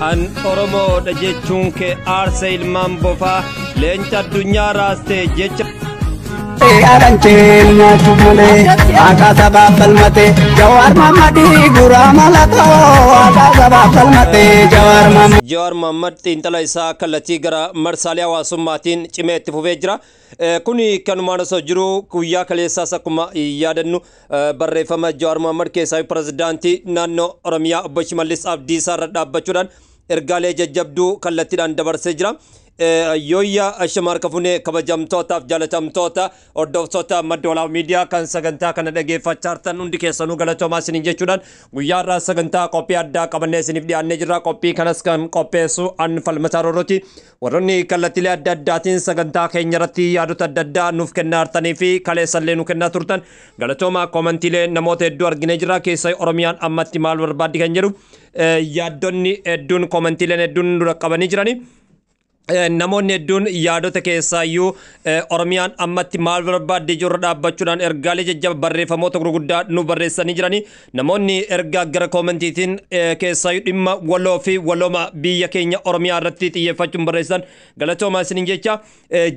an Oromoo jechuun kee aarsa ilmaan bofaa leenca addunyaa raaste jecha Arancheen nyaachuu malee akkaataa baafalmatee jawarmohammed guraa malatoo akkaataa baafalmatee jawarmohammed xiinxala isaa kallattii gara marsaalee hawaasummaatiin cimee itti fufee jira. Kuni kanumaan osoo jiru guyyaa kaleessaas akkuma yaadannu barreeffama jawarmohammed keessaa pirezidaantii naannoo Oromiyaa obbo Shimallis Abdisaa irra dhaabbachuudhaan ergaalee jajjabduu kallattiidhaan dabarsee jira. Yoya Ashamar Kafune kabajamtoota jaalatamtoota hordoftoota madda miidiyaa kan sagantaa kana dhageeffachaa jirtan hundi keessanuu galatoomaa isiniin jechuudhaan guyyaa irraa sagantaa qophii addaa qabannee isiniif dhiyaannee jirra. Qophii kanas kan qopheessu an Falmataa Roorooti. Warroonni kallattiilee adda addaatiin sagantaa keenya irratti yaadota adda addaa nuuf kennaa jirtanii fi kaleessallee nu kennaa turtan galatoomaa. Koomantiilee namoota hedduu arginee jirra. Keessaa Oromiyaan ammatti maal barbaaddi kan jedhu yaaddonni hedduun koomantiileen hedduun dura qabanii jiranii. Namoonni hedduun yaadota keessaayyuu Oromiyaan ammatti maal barbaadde jirra dhaabbachuudhaan ergaalee jajjaba barreeffamoota gurguddaa nu barreessanii jiranii. Namoonni ergaa gara koomantiitiin keessaayyuu dhimma waloo fi walooma biyya keenya Oromiyaa irratti xiyyeeffachuun barreessan galatoomaa isiniin jecha.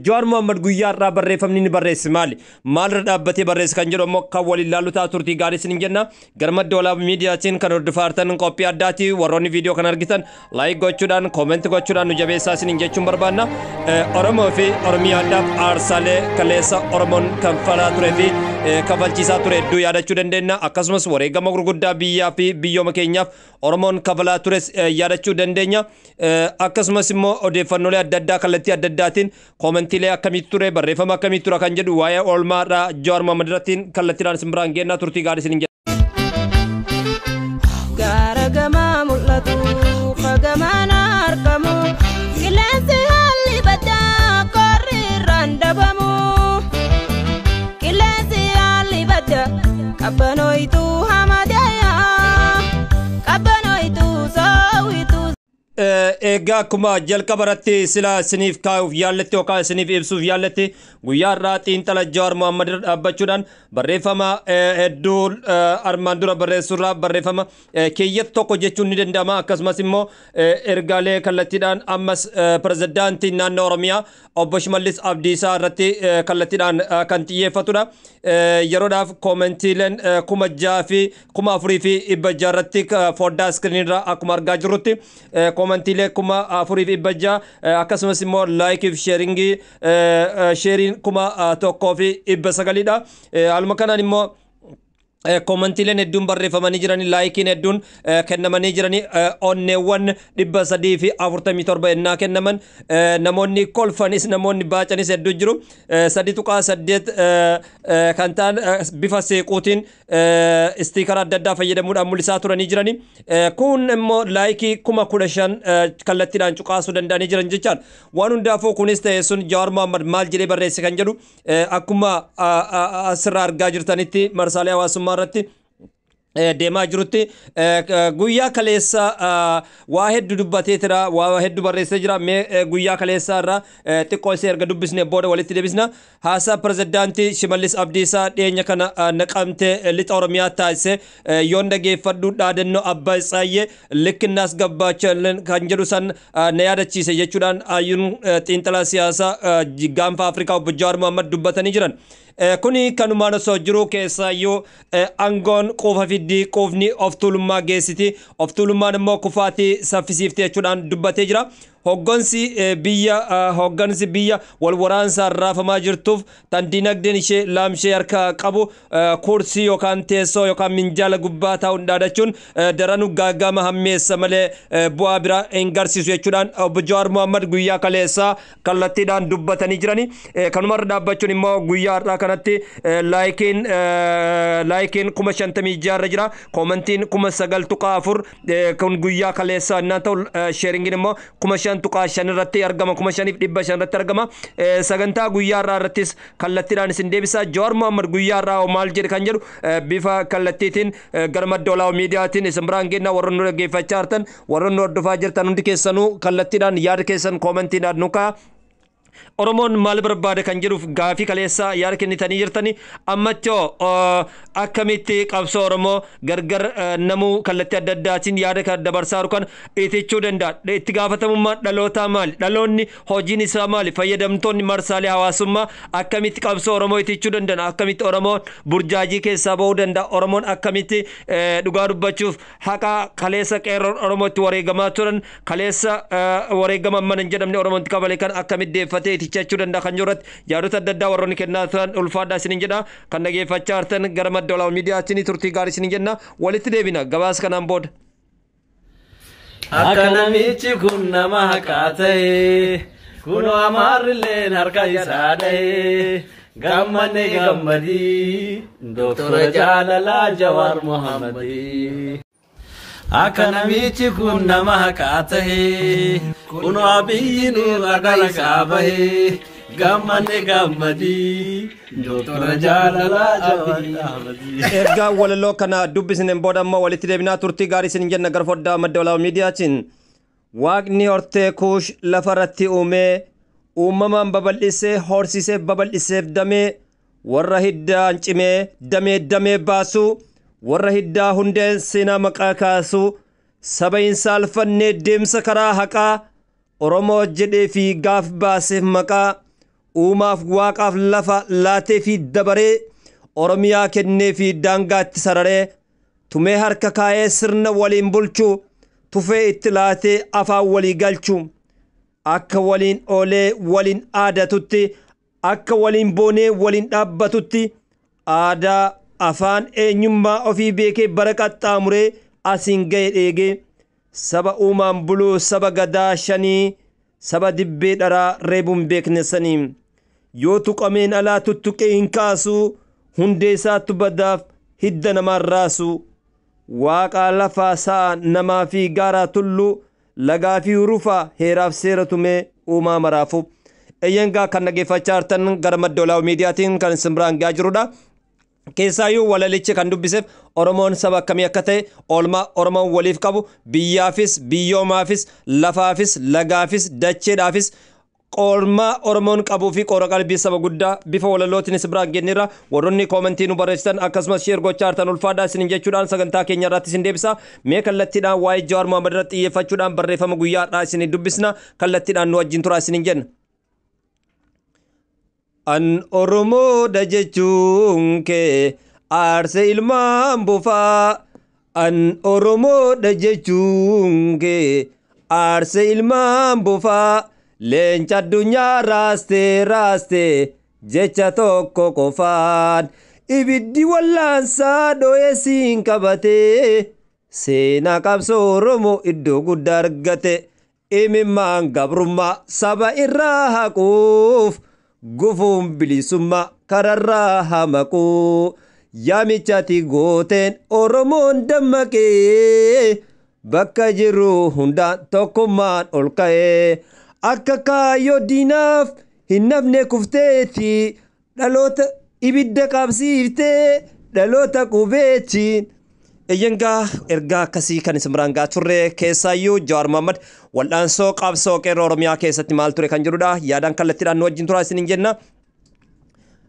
Jawaarmohammed guyyaa irraa barreeffamni ni barreessi maali? Maalirra dhaabbatee barreessi kan jedhu immoo kan waliin ilaallu ta'a turtii gaarii isiniin jenna. Gara madda miidiyaatiin kan hordofaa jirtan qophii addaati. Warroonni viidiyoo kana argitan laayik gochuudhaan koomentii gochuudhaan nu jabeessaa isiniin jechuun barbaanna. Oromoo fi Oromiyaadhaaf aarsalee kaleessa Oromoon kanfalaa turee fi kafalchiisaa ture hedduu yaadachuu dandeenya. Akkasumas wareegama gurguddaa biyyaa fi biyyooma keenyaaf Oromoon kafalaa tures yaadachuu dandeenya. Akkasumas immoo odeeffannoolee adda addaa kallattii adda addaatiin koomentiilee akkamitti ture barreeffama akkamitti ture kan jedhu waa'ee oolmaadhaa Jawaarmohammed irrattiin kallattiidhaan isin biraan geennaa turtii gaarii isiniin jedha. Gaaragamaa mul'atu qagamaan argamu qilleensi haalli baddaa korri irraan dhabamu qilleensi haalli baddaa qabbanooyituu hamadayyaa qabbanooyituu soowituu. Egaa akkuma jalqaba irratti sila isiniif kaa'uuf yaalletti yookaan isiniif ibsuuf yaalletti guyyaa irraa xiinxala Jawaarmohammed irra dhaabbachuudhaan barreeffama hedduu armaan dura barreessurraa barreeffama keeyyata tokko jechuun ni danda'ama. Akkasumas immoo ergaalee kallattiidhaan ammas pirezidaantii naannoo Oromiyaa obbo Shimallis Abdisaa irratti kallattiidhaan kan xiyyeeffatudha. Yeroodhaaf koomentiileen 6,000 fi 4,000 fi 600 irratti foddaa iskiriinirraa akkuma argaa jirrutti koomentiilee 4,000 fi 600 akkasumas immoo laayikii fi sheeriin 1,000 fi 900dha. Haaluma kanaan immoo koomentiileen hedduun barreeffamanii jiranii laayikiin hedduun kennamanii jiranii onneewwan 347 ennaa kennaman namoonni kolfanis namoonni baacanis hedduu jiru. 3.8 kan ta'an bifa seequutiin istiikara adda addaa fayyadamuudhaan mul'isaa turanii jiranii. Kun immoo laayikii 15,000 kallattiidhaan cuqaasuu danda'anii jiran jechaan. Waan hundaafuu kunis ta'e sun Jawaarmohammed maal jedhee barreesse kan jedhu akkuma asirraa argaa jirtanitti marsaalee hawaasummaa irratti deemaa jirutti guyyaa kaleessa waa hedduu dubbatee jira, waa hedduu barreessee jira. Guyyaa kaleessa irraa xiqqoo isee erga dubbisnee booda walitti deebisna. Haasaa pirezidaantii Shimallis Abdisaa dhiyeenya kana naqamtee lixa Oromiyaa taasise yoon dhageeffadhu dhaadannoo abbaa Tsaayyee likkinnaas gabbaachaleen kan jedhu san na yaadachiise jechuudhaan hayyuun xiinxalaa siyaasaa gaanfa Afrikaa obbo Jawaarmohammed dubbatanii jiran. Kuni kanumaan osoo jiru keessaayyuu aangoon quufa fiddii quufni of tuulummaa geessiti. Of tuulummaan immoo kufaatii saffisiifti jechuudhaan dubbatee jira. Hoggansi biyya wal waraansaa raafamaa jirtuuf tan dinagdeen ishee laamshee harka qabu kursii yookaan teessoo yookaan minjaala gubbaa taa'uun dhaadachuun daranuu gaagama hammeessa malee bu'aa biraa hin garsiisu jechuudhaan obbo Jawaarmohammed guyyaa kaleessaa kallattiidhaan dubbatanii jiranii. Kanumarra dhaabbachuun immoo guyyaa har'aa kanatti laayikiin 56,000 jira. Koomentiin 9,400 kun guyyaa kaleessaa innaan ta'u sheeringiin immoo 5,500 irratti argama. 5,500 irratti argama. Sagantaa guyyaa irraa irrattis kallattiidhaan isin deebisa. Jawaarmohammed guyyaa irraa maal jedhe kan jedhu bifa kallattiitiin gara madda miidiyaatiin isin biraan geennaa. Warroonni nu dhaggeeffachaa jirtan warroonni hordofaa jirtan hundi keessanuu kallattiidhaan yaada keessan koomentiidhaan nu kaa'aa. Oromoon maal barbaada kan jedhuuf gaafii kaleessa yaada kennitanii jirtanii ammachoo akkamitti qabsoo Oromoo gargar namuu kallattii adda addaatiin yaada kan dabarsaa jiru kan itti danda'a. Itti gaafatamummaa dhalootaa maali? Dhaloonni hojiin isaa maali? Fayyadamtoonni marsaalee hawaasummaa akkamitti qabsoo Oromoo itti danda'an? Akkamitti Oromoon burjaajii keessaa bahuu danda'a? Oromoon akkamitti dhugaa dubbachuuf haqa kaleessa qeerroon Oromootti wareegamaa turan kaleessa wareegama mana hin jedhamne Oromootti kabalee kan akkamitti deeffatee itti danda'a kan jirratti yaadota adda addaa warroonni kennaa turan ulfaadhaa isiniin jedha. Kan dhageeffachaa jirtan gara madda olaanaa miidiyaatiin turtii gaarii isiniin jenna. Walitti deebina gabaasa kanaan booda. Akka namichi kun nama haqaa ta'e kunoo amaarrilleen harka isaa dha'e gammanne gammadii Dooktora Jaalalaa Jawaarmohammed. Akka namichi kun nama haqaa ta'e kunoo abiyyiin harka isaa bahe gammanne gammadii Dooktora Jaalalaa Jawaarmohammed. Ergaa walaloo kana dubbisneen booda ammoo walitti deebinaa turtii gaarii isiniin jenna gara foddaa madda olaanaa miidiyaatiin. Waaqni hortee kuush lafarratti uumee uumamaan babal'isee horsiisee babal'iseef damee warra hiddaan cimee damee baasuu warra hiddaa hundeen seenaa maqaa kaasuu saba hin saalfannee deemsa karaa haqaa Oromoo jedhee fi gaaf baaseef maqaa uumaaf waaqaaf lafa laatee fi dabaree Oromiyaa kennee fi daangaatti sararee tumee harka kaayee sirna waliin bulchuu tufee itti laatee afaan walii galchuu akka waliin oolee waliin aadatutti akka waliin boonee waliin dhaabbatutti aadaa afaan eenyummaa ofii beekee bara qaxxaamuree asiin ga'e dheegee saba uumaan buluu saba gadaa shanii saba dibbee dharaa reebuun beekne sanii yoo tuqameen alaa tuttuqee hin kaasuu hundee isaattu badaaf hidda namaan raasuu waaqaa lafaa sa'a namaa fi gaaraa tulluu lagaa fi rufaa heeraaf seera tumee uumaa maraafu. Eyyengaa kan dhageeffachaa jirtan gara madda olaanaa miidiyaatiin kan isin biraan gahaa jirudha. Keessaayyuu walalichi kan dubbiseef Oromoon saba akkamii akka ta'e oolmaa Oromoon waliif qabu biyyaafis biyyoomaafis lafaafis lagaafis dacheedhaafis oolmaa Oromoon qabuu fi qoora qalbii saba guddaa bifa walalootiin isin biraan geenyerra. Warroonni koomentii nu barreessitan akkasumas sheer gochaa jirtan ulfaadhaa isin jechuudhaan sagantaa keenya irratti isin deebisa. Mee kallattiidhaan waa'ee Jawaar Mohammed irratti xiyyeeffachuudhaan barreeffama guyyaadhaa isin dubbisna. Kallattiidhaan nu wajjin turaa isin jenna. An Oromoo da jechuun kee aarse ilmaan bofaa. An Oromoo da jechuun kee aarse ilmaan bofaa. Leenca addunyaa raastee jecha tokko qofaan ibiddi wallaansaa dho'eessiin qabatee seenaa qabsoo Oromoo iddoo guddaa argate imimmaan gabrummaa saba irraa haquuf gufuun bilisummaa kararraa hamaquu yaamichati gooteen Oromoon dammaqee bakka jiru hundaan tokkummaan ol ka'ee akka kaayoo diinaaf hin nafne kufteeti dhaloota ibidda qabsiiftee dhaloota qubeetiin. Eyyengaa ergaa akkasii kan isin biraan gahaa turre keessaayyuu Jawaar Mohammed wal'aansoo qabsoo qeerroo Oromiyaa keessatti maal ture kan jedhudha. Yaadaan kallattiidhaan nu wajjin turaa isiniin jenna.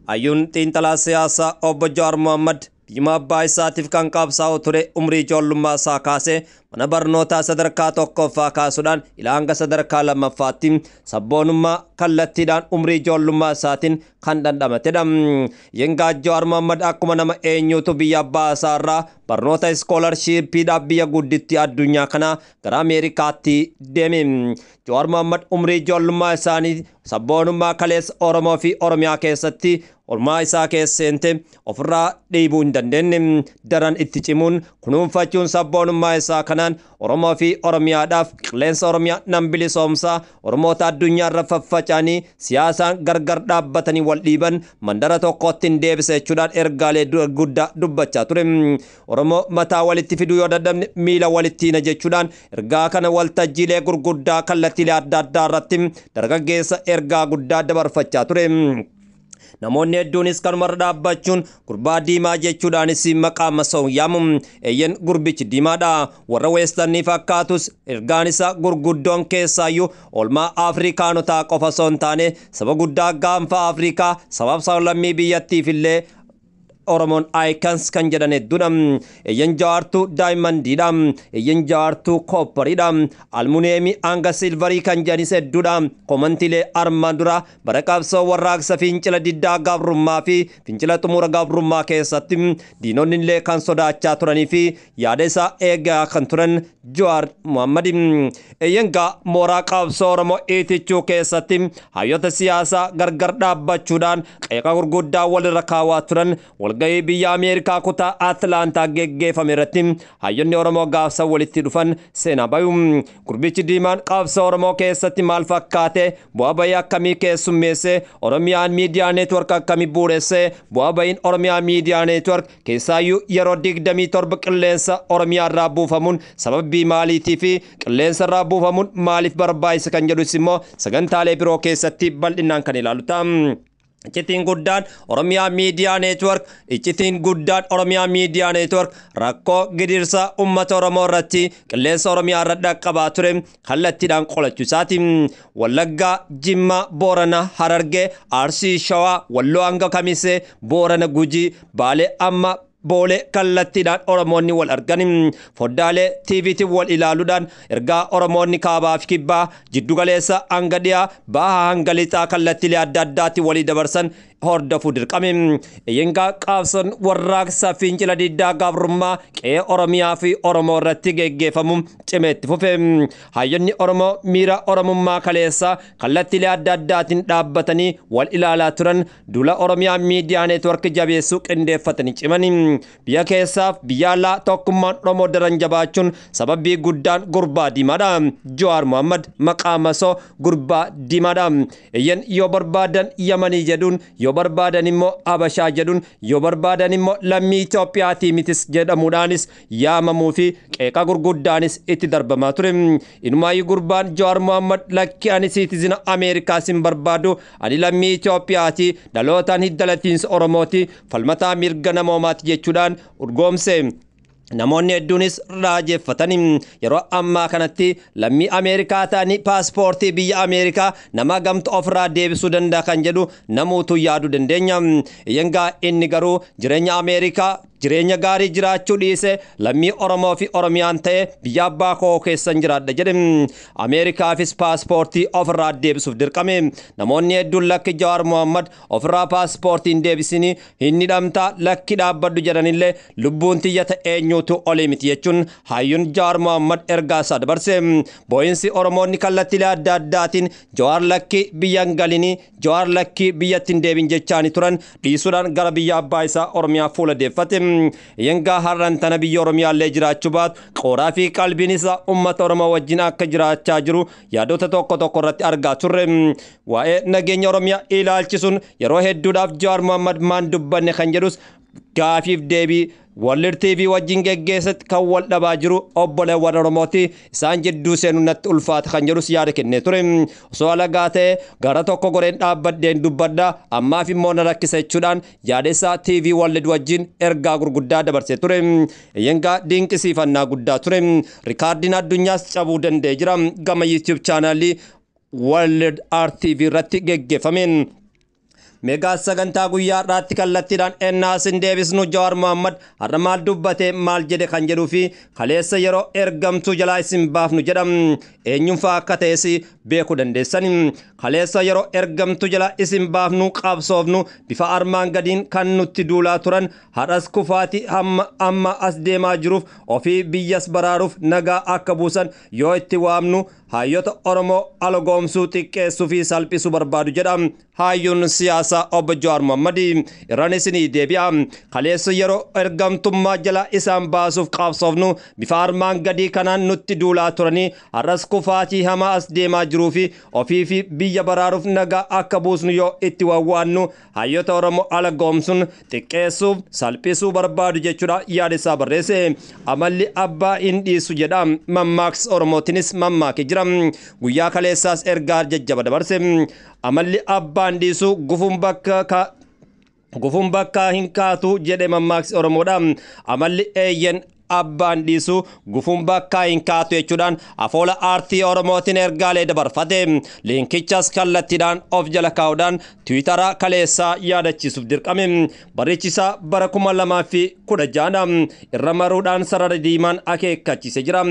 Hayyuun xiinxalaa siyaasaa obbo Jawaar Mohammed dhimma abbaa isaatiif kan qabsaa'u ture umrii ijoollummaa isaa kaasee mana barnootaa sadarkaa tokkoffaa kaasuudhaan hanga sadarkaa lammaffaatti sabboonummaa kallattiidhaan umrii ijoollummaa isaatiin kan dhandhamatedha. Yengaa Jawaar Mohammed akkuma nama eenyuutu biyya abbaa isaarraa barnoota iskoolarshippiidhaaf biyya gudditti addunyaa kana gara Ameerikaatti deeme. Jawaar Mohammed umrii ijoollummaa isaanii sabboonummaa kaleessa Oromoo fi Oromiyaa keessatti olmaa isaa keesseente ofirraa dhiibuu hin dandeenye daran itti cimuun kunuunfachuun sabboonummaa isaa kanaan Oromoo fi Oromiyaadhaaf qilleensa Oromiyaa nan bilisoomsaa Oromoota addunyaa irra faffacanii siyaasaan gargar dhaabbatanii wal dhiiban mandara tokkotti hin deebise jechuudhaan ergaalee guddaa dubbachaa ture. Oromoo mataa walitti fiduu yoo dadhabne miila walitti hina jechuudhaan ergaa kana waltajjiilee gurguddaa kallattiilee adda addaa irratti dargaggeessa ergaa guddaa dabarfachaa ture. namoonni hedduunis kanumarra dhaabbachuun gurbaa diimaa jechuudhaanis maqaa masoo yaamu eyyen gurbichi diimaadha warra weestanii fakkaatus ergaan isaa gurguddoon keessaayyuu olmaa afrikaanotaa qofa osoo hin taane saba guddaa gaanfa afrikaa sabab sablammii biyyattiif illee Oromon icons kan jedhan hedduudha eyyen jawaartuu daayimandiidha eyyen jawaartuu koopparidha almuneemii hanga silvarii kan jedhanis hedduudha komantiilee armaan dura bara qabsoo warraaqsa fincila diddaa gabrummaa fi fincila xumura gabrummaa keessatti diinonni illee kan sodaachaa turanii fi yaada isaa eegaa kan turan Jawaar Mohammed eyyen gaa mooraa qabsoo Oromoo Iitichuu keessatti hayyoota siyaasaa gargar dhaabbachuudhaan qeeqa gurguddaa walirra kaawaa turan walgahii biyya Ameerikaa kutaa Atlaantaa geggeeffame irratti hayyonni Oromoo gaafsa walitti dhufan seenaa bayu gurbichi diimaan qabsoo Oromoo keessatti maal fakkaate bu'aa bayii akkamii keessummeesse Oromiyaan miidiyaa neetwork akkamii bu'uuresse bu'aa bayiin Oromiyaa miidiyaa neetwork keessaayyuu yeroo 27 qilleensa Oromiyaa irraa buufamuun sababii maaliitii fi qilleensa irraa buufamuun maaliif barbaachise kan jedhus immoo sagantaalee biroo keessatti bal'inaan kan ilaalu ta'a. Iccitiin guddaan Oromiyaa miidiyaa neetwork iccitiin guddaan Oromiyaa miidiyaa neetwork rakkoo gidirsa uummata Oromoo irratti qilleensa Oromiyaa irra dhaqqabaa ture kallattiidhaan qolachuu isaati. Wallaggaa, Jimmaa, Boorana, Harargee, Arsii, Shawaa, Walloo hanga Kamisee, Boorana, Gujii, Baalee amma Boolee kallattiidhaan Oromoonni wal argan foddaalee TVtiin wal ilaaluudhaan ergaa Oromoonni kaabaa fi kibbaa jiddugaleessa hanga dhiyaa baha hanga lixaa kallattiilee adda addaatti walii dabarsan hordofuu dirqame eyyengaa qaabson warraaqsa fincila diddaa gabrummaa qe'ee Oromiyaa fi Oromoo irratti geggeeffamu cimeetti fufe hayyonni Oromoo miira Oromummaa kaleessa kallattiilee adda addaatiin dhaabbatanii wal ilaalaa turan duula Oromiyaa miidiyaa neetwork jabeessuu qindeeffatanii cimanii biyya keessaaf biyya alaa tokkummaan Oromoo daran jabaachuun sababii guddaan gurbaa diimaadha Jawaar Mohammed maqaa masoo gurbaa diimaadha eyyen yoo barbaadan Yamanii jedhuun yoo barbaadan immoo Habashaa jedhuun yoo barbaadan immoo lammii Itoophiyaatii mitis jedhamuudhaanis yaamamuu fi qeeqa gurguddaanis itti darbamaa ture inumaayyuu gurbaan Jawaar Mohammed lakki ani siitizina Ameerikaa sin barbaadu ani lammii Itoophiyaatii dhalootaan hiddalatiinsa Oromooti falmataa mirga namoomaati jechuudhaan urgoomse namoonni hedduunis raajeffatanii yeroo ammaa kanatti lammii Ameerikaa ta'anii paaspoortii biyya Ameerikaa nama gamtu ofirraa deebisuu danda'a kan jedhu namuutu yaaduu dandeenya yengaa inni garuu jireenya Ameerikaa jireenya gaarii jiraachuu dhiise lammii Oromoo fi Oromiyaan ta'e biyya abbaa koo keessan jiraadha jedhe Ameerikaafis paaspoortii ofirraa deebisuuf dirqame namoonni hedduun lakki Jawaar Mohammed ofirraa paaspoortiin deebisanii hin hidhamtaa lakki dhaabbadhu jedhanillee lubbuun tiyya eenyuutu olii miti jechuun hayyuun Jawaar Mohammed ergaa isaa dabarse boo'insi Oromoonni kallattiilee adda addaatiin Jawaar lakki biyyan galinii Jawaar lakki biyyattiin deebin jechaanii turan dhiisuudhaan gara biyya abbaa isaa Oromiyaa fuula deeffate yengaa har'an tana biyya Oromiyaa illee jiraachuu baatu qooraa fi qalbiin isaa uummata Oromoo wajjin akka jiraachaa jiru yaadota tokko tokko irratti argaa turre waa'ee nageenya Oromiyaa ilaalchisuun yeroo hedduudhaaf Jawaar Mohammed maan dubbanne kan jedhus gaafiif deebii Wallir TV wajjin geggeessatti kan wal dhabaa jiru obboleewwan Oromooti isaan jidduu seenuu natti ulfaata kan jedhus yaada kennee ture osoo alagaa ta'e gara tokko goreen dhaabbadheen dubbadha ammaaf immoo na rakkisa jechuudhaan yaada isaa TV Wallir wajjin ergaa gurguddaa dabarsee ture yengaa dinqisiifannaa guddaa ture rikaardiin addunyaas cabuu danda'ee jira gama YouTube chaanaalii Wallir RTV irratti geggeeffameen Mega sagantaa guyyaa irratti kallattiidhaan ennaas hin deebisnu Jawaar Mohammed har'a maal dubbate maal jedhe kan jedhuu fi kaleessa yeroo ergamtuu jalaa isin baafnu jedham eenyuunfaa akka ta'es beekuu dandeessan kaleessa yeroo ergamtuu jalaa isin baafnu qabsoofnu bifa armaan gadiin kan nutti duulaa turan har'as kufaati amma as deemaa jiruuf ofii biyyas baraaruuf nagaa akka buusan yoo itti waamnu hayyota Oromoo alagoomsuu xiqqeessuu fi salphisuu barbaadu jedham hayyuun siyaasaa obbo Jawaar Mohammed irraan isinii deebi'a kaleessa yeroo ergamtummaa jala isaan baasuuf qabsoofnu bifa armaan gadii kanaan nutti duulaa turanii har'as kufaatii hamaa as deemaa jiruu fi ofii fi biyya baraaruuf nagaa akka buusnu yoo itti wawwaannu hayyota Oromoo alagoomsuun xiqqeessuuf salphisuu barbaadu jechuudha yaada isaa barreesse amalli abbaa hin dhiisu jedha mammaaks Oromootinis mammaake jira guyyaa kaleessaas ergaa jajjaba dabarse amalli abbaan dhiisu gufuun gufuun bakka hin kaatu jedhe mammaaksi Oromoodha. Amalli eeyyen abbaan dhiisu gufuun bakka hin kaatu jechuudhaan afoola aartii Oromootiin ergaalee dabarfate. Liinkichas kallattiidhaan of jala kaa'uudhaan Tiwiitara kaleessaa yaadachiisuuf dirqame. Barreessisaa bara 2016 irra maruudhaan sarara diimaan akeekkachiise jira.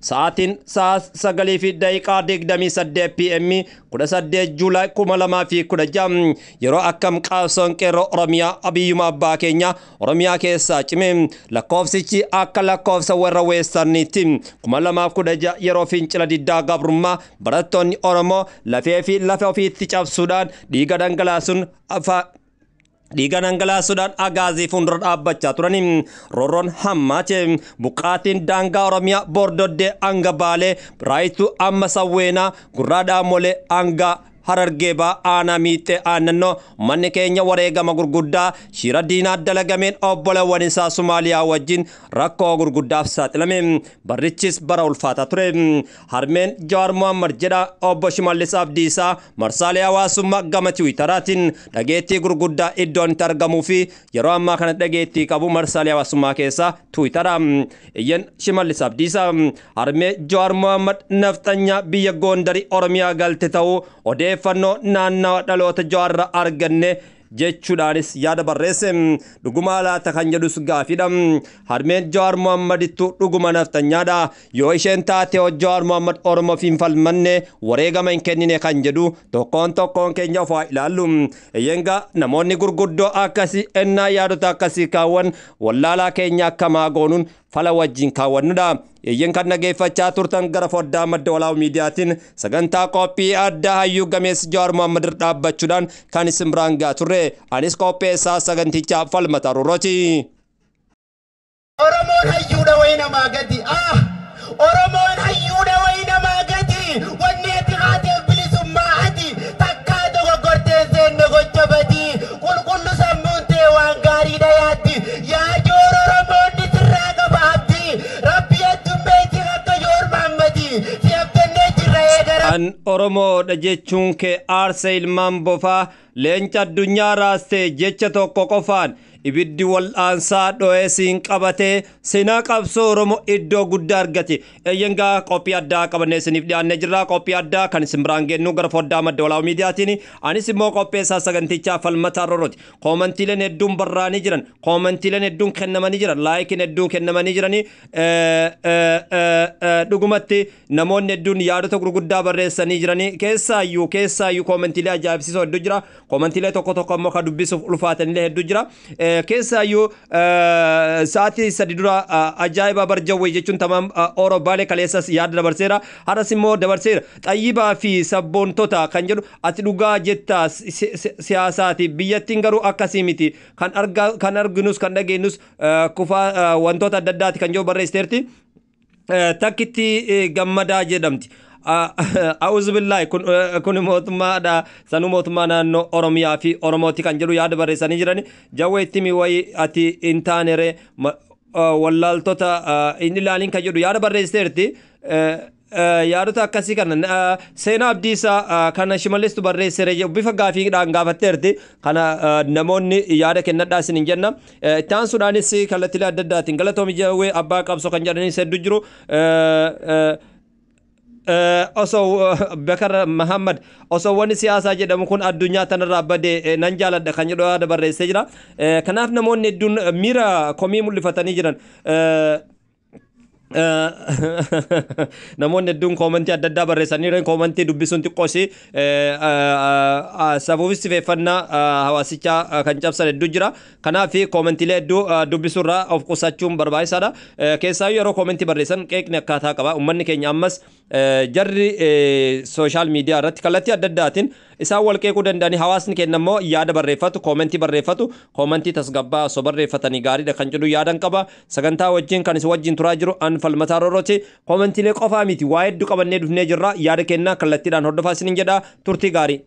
Sa'aatiin sa'a 9:28 PM 18 Juulaay 2016 yeroo akkam qaabsoon qeerroo Oromiyaa abiyyuma abbaa keenya Oromiyaa keessaa cime. Lakkoofsichi akka lakkoofsa warra weessarniitti 2016 yeroo fincila diddaa gabrummaa barattoonni Oromoo lafee fi lafa ofiitti cabsuudhaan dhiiga dhangalaasuudhaan agaazii fuuldura dhaabbachaa turanii roorroon hammaate. Buqqaatiin daangaa Oromiyaa bordoddee hanga Baalee raayituu amma Sawweenaa gurraa Dhaamolee hanga Harargee aanaa miixee aannannoo manni keenya wareegama gurguddaa shira diinaa dalagameen obbolawwan isaa Somaaliyaa wajjin rakkoo gurguddaaf saaxilame. Barrichis bara ulfaataa ture. Harmeen Jawaarmohammed jedha obbo Shimallis Abdisaa marsaalee hawaasummaa gama Tiwiitaraatiin dhageettii gurguddaa iddoon itti argamuu fi yeroo ammaa kana dhageettii qabu marsaalee hawaasummaa keessaa Tiwiitara. Iyyan Shimallis Abdisaa harmee Jawaarmohammed nafxanyaa biyya Goondarii Oromiyaa galte ta'uu odeeffannoo naannawa dhaloota Jawaarraa arganne jechuudhaanis yaada barreesse. Dhuguma laata kan jedhus gaafidha. Harmeen Jawaarmohammedittu dhuguma naftanyaadha. Yoo isheen taate Jawaarmohammed Oromoof hin falmanne wareegama hin kennine kan jedhu tokkoon keenya ofaa ilaallu. Eeyyengaa namoonni gurguddoo akkasii ennaa yaadota akkasii kaawwan wallaalaa keenya akkamaa goonuun fala wajjin kaawwannudha. Eeyyen kan nageeffachaa turtan gara foddaa madda walaabu miidiyaatiin sagantaa qophii addaa hayyuu gameessi Jawaarmohammed dhaabbachuudhaan kan isin biraan gahaa turre. Anis qopheessaa sagantichaa falmata roorrooti. Oromoon hayyuudha wayi namaa gadi. Oromoon hayyuudha wayi namaa gadi. Wanni ati haateef bilisummaa ati takkaa dogoggortee seenne gocha badii. Qulqullu sammuun ta'e waan gaariidha yaaddi. Yaa joor Oromoon ni sirraa qaba abdii. Rabbi heddummeetii akka jawarmohammedi. Si abdannee jirra eegara. An Oromoodha jechuun kee aarsa ilmaan bofaa leenca addunyaa raastee jecha tokko qofaan ibiddi wal'aansaa dho'ee siin qabatee seenaa qabsoo Oromoo iddoo guddaa argate. Eeyyengaa qophii addaa qabannee isiniif dhiyaannee jirra. Qophii addaa kan isin biraan geennu gara foddaa madda walaabu miidiyaatiin. Anis immoo qopheessaa sagantichaa falmataa roorrooti. Koomantiileen hedduun barraanii jiran, koomantiileen hedduun kennamanii jiran, laayikiin hedduun kennamanii jiranii dhugumatti namoonni hedduun yaadota gurguddaa barreessanii jiranii keessaayyuu koomantiilee ajaa'ibsiisoo hedduu jira. Koomantiilee tokko immoo kan dubbisuuf ulfaatanillee hedduu jira. Keessaayyuu sa'aatii 3 dura ajaa'iba barjawwee jechuun tamam Oro Baalee kaleessas yaada dabarseera. Har'as immoo dabarseera. Xayyibaa fi sabboontota kan jedhu ati dhugaa jettaa siyaasaati. Biyyattiin garuu akkasii miti. Kan arginus kan dhageenyus kufaa wantoota adda addaati kan jedhu barreessiteerti. Takkitti gammadaa jedhamti. A'uuzu billahi kun mootummaadha. Sanuu mootummaa naannoo Oromiyaa fi Oromooti kan jedhu yaada barreessanii jirani. Jawaar Itti fufe ati hin taanere wallaaltota hin ilaalin kan jedhu yaada barreessiteerti. Yaadota akkasii kana seenaa Abdiisaa kana Shimallistu barreessere bifa gaafiidhaan gaafatteerti. Kana namoonni yaada kennadhaa isin hin jenna. Itti aansuudhaanis kallattiilee adda addaatiin galatoomi Jawaar abbaa qabsoo kan jedhanis hedduu jiru. Osoo Bakar Muhammad osoo wanni siyaasaa jedhamu kun addunyaa tanarraa badee nan jaaladha kan jedhu yaada barreessee jira. Kanaaf namoonni hedduun miira komii mul'ifatanii jiran. Namoonni hedduun koomantii adda addaa barreessanii koomantii dubbisuun xiqqoosi safuufis sifeeffannaa hawaasichaa kan cabsan hedduu jira. Kanaaf koomantiilee hedduu dubbisuurraa of qusachuun barbaachisaadha. Keessaayyuu yeroo koomantii barreessan qeeqni akkaataa qaba. Uummanni keenya ammas jarri sooshaal miidiyaa irratti kallattii adda addaatiin isaan wal qeequu danda'anii hawaasni keenya immoo yaada barreeffatu, koomantii barreeffatu, koomantii tasgabbaa osoo barreeffatanii gaariidha kan jedhu yaadan qaba. Sagantaa wajjin kan isin wajjin turaa jiru an falmataa roorrooti. Koomantiilee qofaa miti waa hedduu qabannee dhufnee jirra. Yaada kennaa kallattiidhaan hordofaa isiniin jedha. Turtii gaarii.